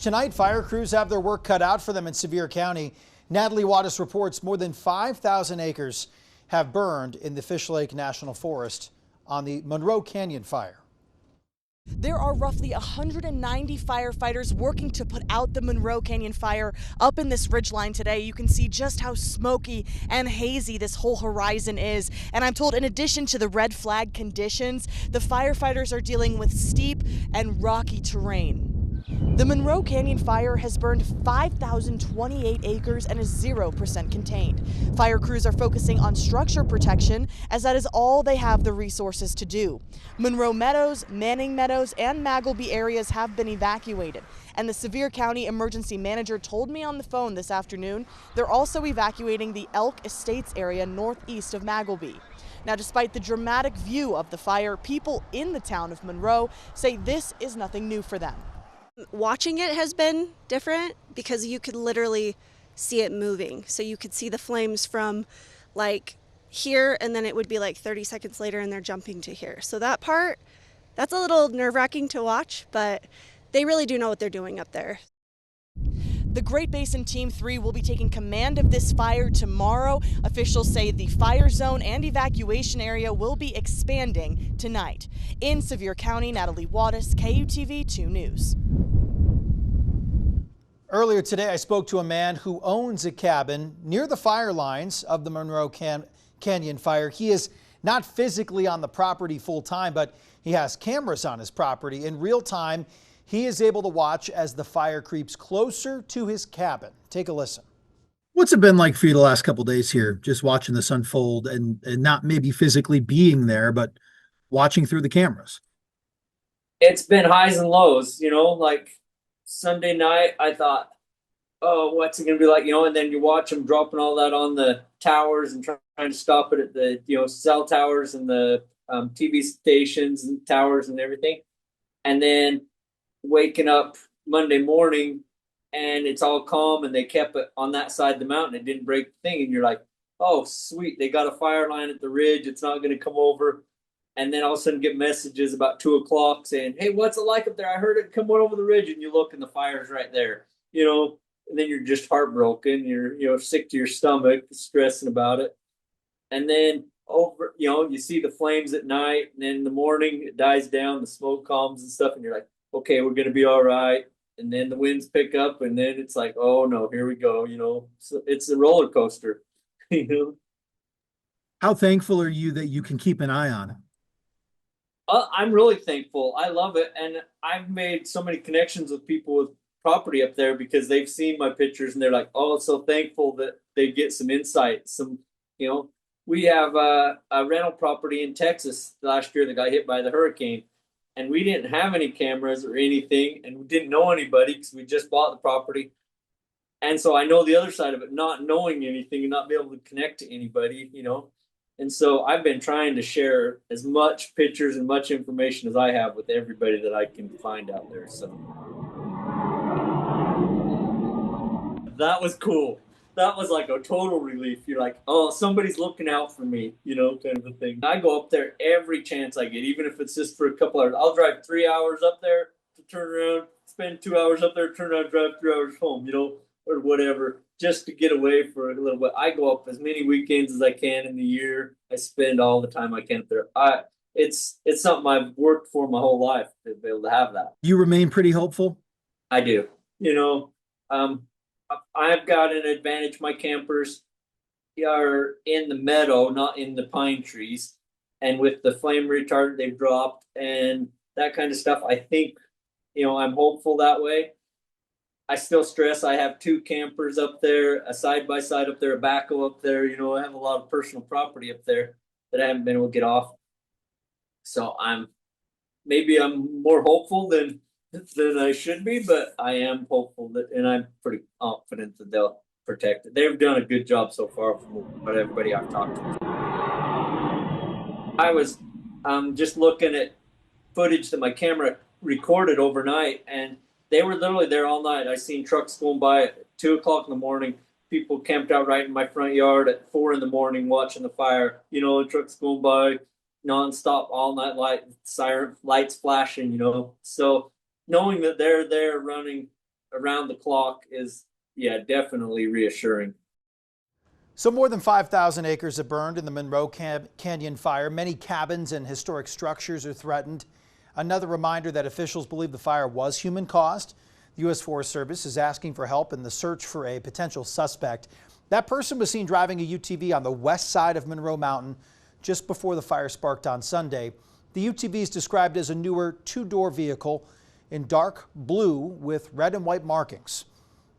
Tonight, fire crews have their work cut out for them in Sevier County. Natalie Wattis reports more than 5,000 acres have burned in the Fish Lake National Forest on the Monroe Canyon Fire. There are roughly 190 firefighters working to put out the Monroe Canyon Fire up in this ridgeline today. You can see just how smoky and hazy this whole horizon is. And I'm told in addition to the red flag conditions, the firefighters are dealing with steep and rocky terrain. The Monroe Canyon Fire has burned 5,028 acres and is 0% contained. Fire crews are focusing on structure protection as that is all they have the resources to do. Monroe Meadows, Manning Meadows, and Magleby areas have been evacuated. And the Sevier County emergency manager told me on the phone this afternoon they're also evacuating the Elk Estates area northeast of Magleby. Now, despite the dramatic view of the fire, people in the town of Monroe say this is nothing new for them. Watching it has been different because you could literally see it moving. So you could see the flames from like here, and then it would be like 30 seconds later and they're jumping to here. So that part, that's a little nerve-wracking to watch, but they really do know what they're doing up there. The Great Basin Team 3 will be taking command of this fire tomorrow. Officials say the fire zone and evacuation area will be expanding tonight. In Sevier County, Natalie Wattis, KUTV 2 News. Earlier today, I spoke to a man who owns a cabin near the fire lines of the Monroe Canyon Fire. He is not physically on the property full time, but he has cameras on his property. In real time, he is able to watch as the fire creeps closer to his cabin. Take a listen. What's it been like for you the last couple of days here, just watching this unfold and not maybe physically being there, but watching through the cameras? It's been highs and lows, like Sunday night, I thought, oh, what's it going to be like, and then you watch them dropping all that on the towers and trying to stop it at the, cell towers and the TV stations and towers and everything. And then waking up Monday morning and it's all calm and they kept it on that side of the mountain. It didn't break the thing. And you're like, oh, sweet. They got a fire line at the ridge. It's not going to come over. And then all of a sudden get messages about 2 o'clock saying, hey, what's it like up there? I heard it come over the ridge, and you look and the fire's right there, and then you're just heartbroken. You're sick to your stomach, stressing about it. And then you see the flames at night, and then in the morning it dies down, the smoke calms and stuff. And you're like, okay, we're going to be all right. And then the winds pick up, and then it's like, oh no, here we go. So it's a roller coaster, How thankful are you that you can keep an eye on it? I'm really thankful. I love it. And I've made so many connections with people with property up there because they've seen my pictures and they're like, oh, so thankful that they get some insight. We have a rental property in Texas last year that got hit by the hurricane, and we didn't have any cameras or anything, and we didn't know anybody because we just bought the property. And so I know the other side of it, not knowing anything and not be able to connect to anybody, And so I've been trying to share as much pictures and much information as I have with everybody that I can find out there. So that was cool. That was like a total relief. You're like, oh, somebody's looking out for me, kind of a thing. I go up there every chance I get, even if it's just for a couple hours. I'll drive 3 hours up there to turn around, spend 2 hours up there, turn around, drive 3 hours home, or whatever, just to get away for a little bit. I go up as many weekends as I can in the year. I spend all the time I can up there. It's something I've worked for my whole life to be able to have that. You remain pretty hopeful? I do. I've got an advantage. My campers are in the meadow, not in the pine trees. And with the flame retardant they've dropped and that kind of stuff, I think, I'm hopeful that way. I still stress I have 2 campers up there, a side-by-side up there, a backhoe up there. I have a lot of personal property up there that I haven't been able to get off. So I'm more hopeful than I should be, but I am hopeful and I'm pretty confident that they'll protect it. They've done a good job so far from what everybody I've talked to. I was just looking at footage that my camera recorded overnight, and they were literally there all night. I seen trucks going by at 2 o'clock in the morning. People camped out right in my front yard at 4 in the morning watching the fire. Trucks going by nonstop all night, siren lights flashing. So knowing that they're there running around the clock is, yeah, definitely reassuring. So more than 5,000 acres have burned in the Monroe Canyon Fire. Many cabins and historic structures are threatened. Another reminder that officials believe the fire was human caused. The U.S. Forest Service is asking for help in the search for a potential suspect. That person was seen driving a UTV on the west side of Monroe Mountain just before the fire sparked on Sunday. The UTV is described as a newer two-door vehicle in dark blue with red and white markings.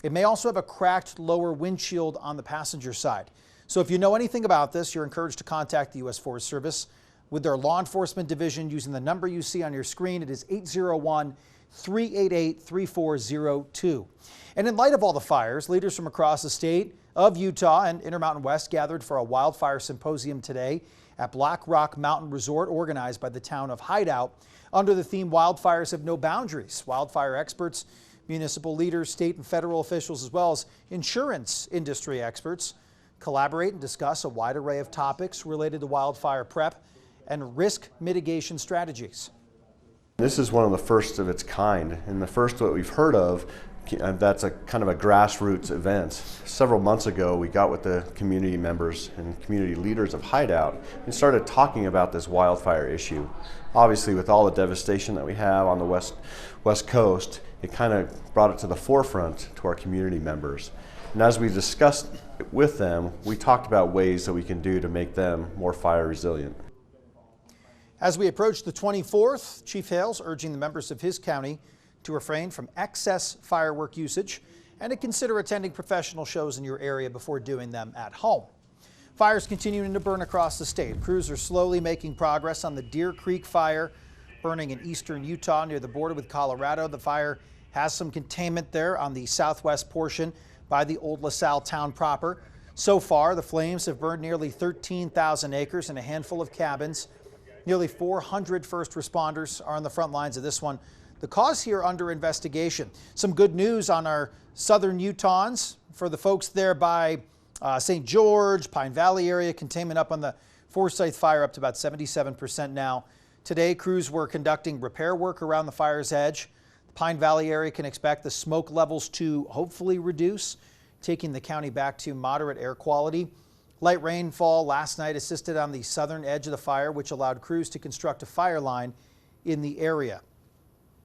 It may also have a cracked lower windshield on the passenger side. So if you know anything about this, you're encouraged to contact the U.S. Forest Service with their law enforcement division using the number you see on your screen. It is 801-388-3402. And in light of all the fires, leaders from across the state of Utah and Intermountain West gathered for a wildfire symposium today at Black Rock Mountain Resort, organized by the town of Hideout, under the theme Wildfires Have No Boundaries. Wildfire experts, municipal leaders, state and federal officials, as well as insurance industry experts collaborate and discuss a wide array of topics related to wildfire prep and risk mitigation strategies. This is one of the first of its kind, and the first that we've heard of that's a kind of a grassroots event. Several months ago, we got with the community members and community leaders of Hideout and started talking about this wildfire issue. Obviously, with all the devastation that we have on the west coast, it kind of brought it to the forefront to our community members. And as we discussed with them, we talked about ways that we can do to make them more fire resilient. As we approach the 24th, Chief Hales urging the members of his county to refrain from excess firework usage and to consider attending professional shows in your area before doing them at home. Fires continuing to burn across the state. Crews are slowly making progress on the Deer Creek fire burning in eastern Utah near the border with Colorado. The fire has some containment there on the southwest portion by the Old LaSalle town proper. So far, the flames have burned nearly 13,000 acres and a handful of cabins. Nearly 400 first responders are on the front lines of this one. The cause here under investigation. Some good news on our southern Utahns for the folks there by St. George, Pine Valley area. Containment up on the Forsyth fire up to about 77% now. Today, crews were conducting repair work around the fire's edge. The Pine Valley area can expect the smoke levels to hopefully reduce, taking the county back to moderate air quality. Light rainfall last night assisted on the southern edge of the fire, which allowed crews to construct a fire line in the area.